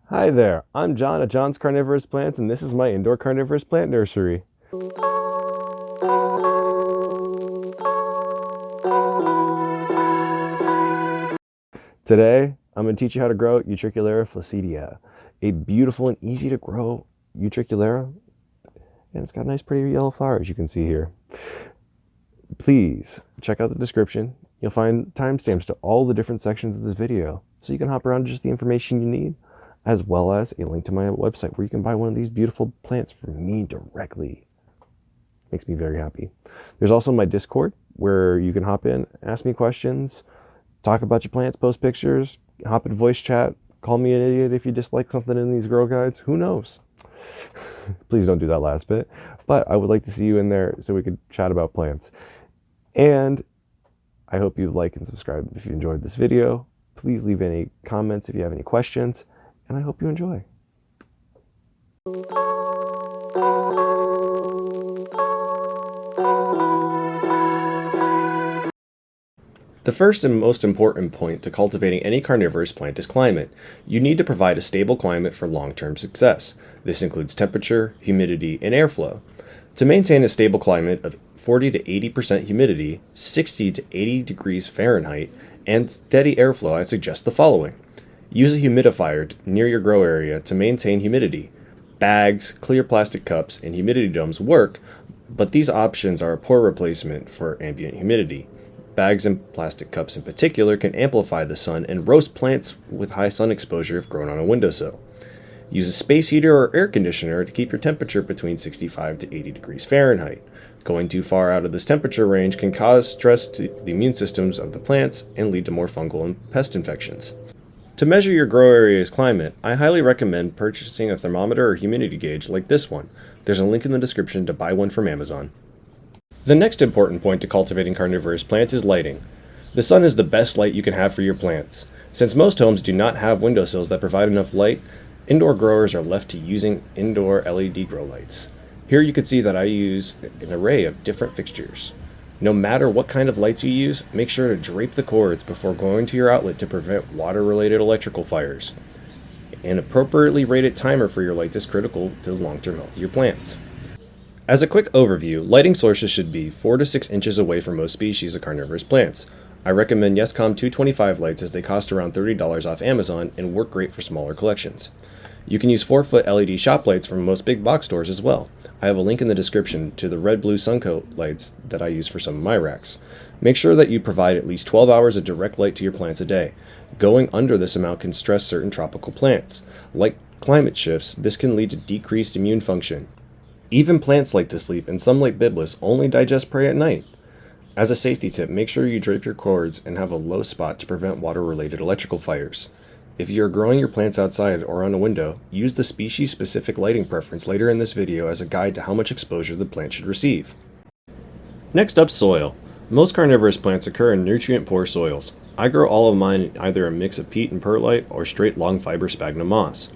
Hi there, I'm John at John's Carnivorous Plants, and this is my indoor carnivorous plant nursery. Today, I'm going to teach you how to grow Utricularia Flaccida, a beautiful and easy to grow Utricularia, and it's got nice pretty yellow flowers you can see here. Please check out the description. You'll find timestamps to all the different sections of this video, so you can hop around to just the information you need, as well as a link to my website where you can buy one of these beautiful plants from me directly. Makes me very happy. There's also my Discord where you can hop in, ask me questions, talk about your plants, post pictures, hop in voice chat, call me an idiot if you dislike something in these grow guides. Who knows? Please don't do that last bit. But I would like to see you in there so we could chat about plants. And I hope you like and subscribe if you enjoyed this video. Please leave any comments if you have any questions. And I hope you enjoy. The first and most important point to cultivating any carnivorous plant is climate. You need to provide a stable climate for long-term success. This includes temperature, humidity, and airflow. To maintain a stable climate of 40 to 80% humidity, 60 to 80 degrees Fahrenheit, and steady airflow, I suggest the following. Use a humidifier near your grow area to maintain humidity. Bags, clear plastic cups, and humidity domes work, but these options are a poor replacement for ambient humidity. Bags and plastic cups in particular can amplify the sun and roast plants with high sun exposure if grown on a windowsill. Use a space heater or air conditioner to keep your temperature between 65 to 80 degrees Fahrenheit. Going too far out of this temperature range can cause stress to the immune systems of the plants and lead to more fungal and pest infections. To measure your grow area's climate, I highly recommend purchasing a thermometer or humidity gauge like this one. There's a link in the description to buy one from Amazon. The next important point to cultivating carnivorous plants is lighting. The sun is the best light you can have for your plants. Since most homes do not have windowsills that provide enough light, indoor growers are left to using indoor LED grow lights. Here you can see that I use an array of different fixtures. No matter what kind of lights you use, make sure to drape the cords before going to your outlet to prevent water-related electrical fires. An appropriately rated timer for your lights is critical to the long-term health of your plants. As a quick overview, lighting sources should be 4 to 6 inches away from most species of carnivorous plants. I recommend Yescom 225 lights as they cost around $30 off Amazon and work great for smaller collections. You can use 4-foot LED shop lights from most big box stores as well. I have a link in the description to the red-blue Suncoat lights that I use for some of my racks. Make sure that you provide at least 12 hours of direct light to your plants a day. Going under this amount can stress certain tropical plants. Like climate shifts, this can lead to decreased immune function. Even plants like to sleep, and some like Biblis only digest prey at night. As a safety tip, make sure you drape your cords and have a low spot to prevent water-related electrical fires. If you're growing your plants outside or on a window, use the species-specific lighting preference later in this video as a guide to how much exposure the plant should receive. Next up, soil. Most carnivorous plants occur in nutrient-poor soils. I grow all of mine in either a mix of peat and perlite or straight long fiber sphagnum moss.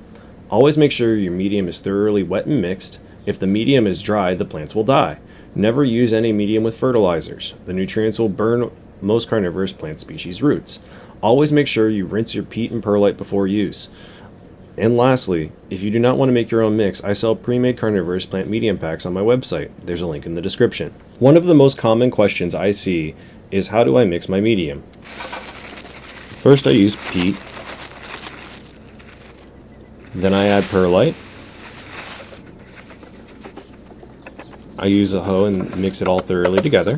Always make sure your medium is thoroughly wet and mixed. If the medium is dry, the plants will die. Never use any medium with fertilizers. The nutrients will burn most carnivorous plant species' roots. Always make sure you rinse your peat and perlite before use. And lastly, if you do not want to make your own mix, I sell pre-made carnivorous plant medium packs on my website. There's a link in the description. One of the most common questions I see is how do I mix my medium? First I use peat, then I add perlite. I use a hoe and mix it all thoroughly together.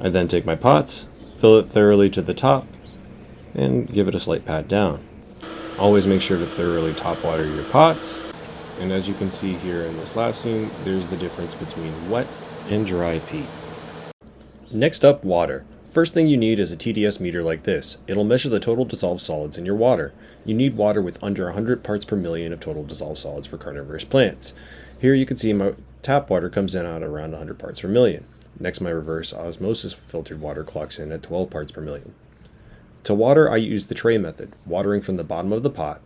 I then take my pots, fill it thoroughly to the top, and give it a slight pat down. Always make sure to thoroughly top water your pots. And as you can see here in this last scene, there's the difference between wet and dry peat. Next up, water. First thing you need is a TDS meter like this. It'll measure the total dissolved solids in your water. You need water with under 100 parts per million of total dissolved solids for carnivorous plants. Here you can see my tap water comes in at around 100 parts per million. Next, my reverse osmosis filtered water clocks in at 12 parts per million. To water, I use the tray method, watering from the bottom of the pot.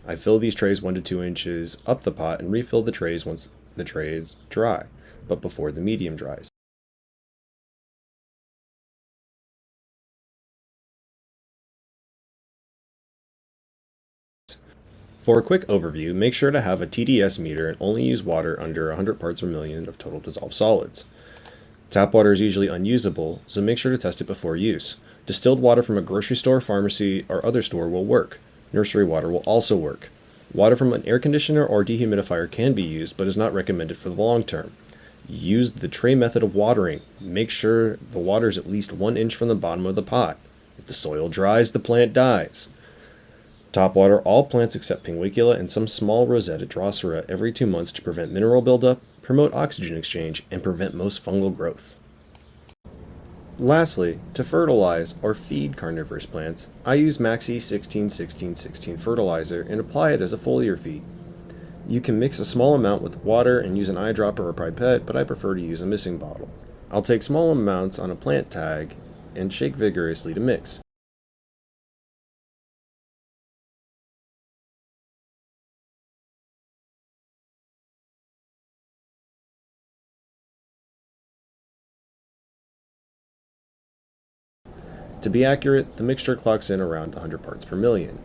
I fill these trays 1 to 2 inches up the pot and refill the trays once the tray is dry, but before the medium dries. For a quick overview, make sure to have a TDS meter and only use water under 100 parts per million of total dissolved solids. Tap water is usually unusable, so make sure to test it before use. Distilled water from a grocery store, pharmacy, or other store will work. Nursery water will also work. Water from an air conditioner or dehumidifier can be used, but is not recommended for the long term. Use the tray method of watering. Make sure the water is at least 1 inch from the bottom of the pot. If the soil dries, the plant dies. Top water all plants except Pinguicula and some small rosette Drosera every 2 months to prevent mineral buildup, promote oxygen exchange, and prevent most fungal growth. Lastly, to fertilize or feed carnivorous plants, I use Maxi 16-16-16 fertilizer and apply it as a foliar feed. You can mix a small amount with water and use an eyedropper or pipette, but I prefer to use a mixing bottle. I'll take small amounts on a plant tag and shake vigorously to mix. To be accurate, the mixture clocks in around 100 parts per million.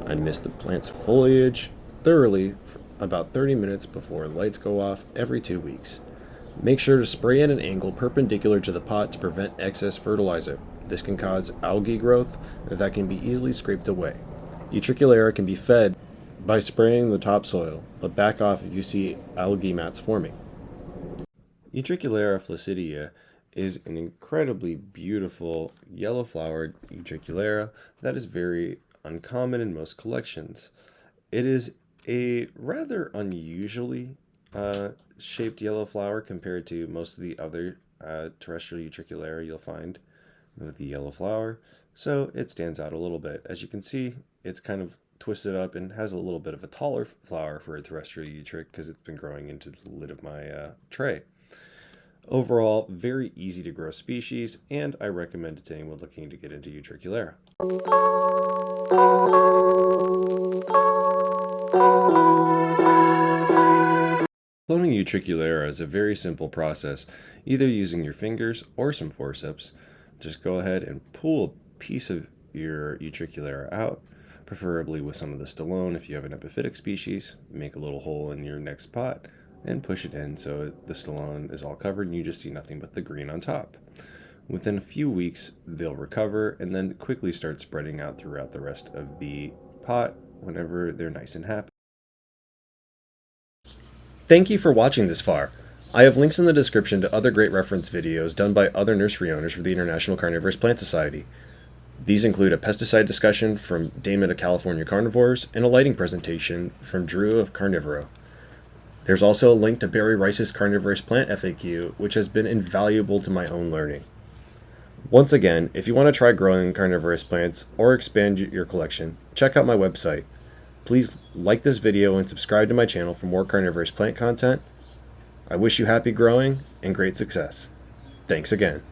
I mist the plant's foliage thoroughly for about 30 minutes before lights go off every 2 weeks. Make sure to spray at an angle perpendicular to the pot to prevent excess fertilizer. This can cause algae growth that can be easily scraped away. Utricularia can be fed by spraying the topsoil, but back off if you see algae mats forming. Utricularia Flaccida is an incredibly beautiful yellow-flowered Utricularia that is very uncommon in most collections. It is a rather unusually shaped yellow flower compared to most of the other terrestrial Utricularia you'll find with the yellow flower, so it stands out a little bit. As you can see, it's kind of twisted up and has a little bit of a taller flower for a terrestrial Utric because it's been growing into the lid of my tray. Overall, very easy to grow species, and I recommend it to anyone looking to get into Utricularia. Cloning Utricularia is a very simple process, either using your fingers or some forceps. Just go ahead and pull a piece of your Utricularia out, preferably with some of the stolone if you have an epiphytic species. Make a little hole in your next pot and push it in so the stolone is all covered and you just see nothing but the green on top. Within a few weeks, they'll recover and then quickly start spreading out throughout the rest of the pot whenever they're nice and happy. Thank you for watching this far. I have links in the description to other great reference videos done by other nursery owners for the International Carnivorous Plant Society. These include a pesticide discussion from Damon of California Carnivores and a lighting presentation from Drew of Carnivoro. There's also a link to Barry Rice's Carnivorous Plant FAQ, which has been invaluable to my own learning. Once again, if you want to try growing carnivorous plants or expand your collection, check out my website. Please like this video and subscribe to my channel for more carnivorous plant content. I wish you happy growing and great success. Thanks again.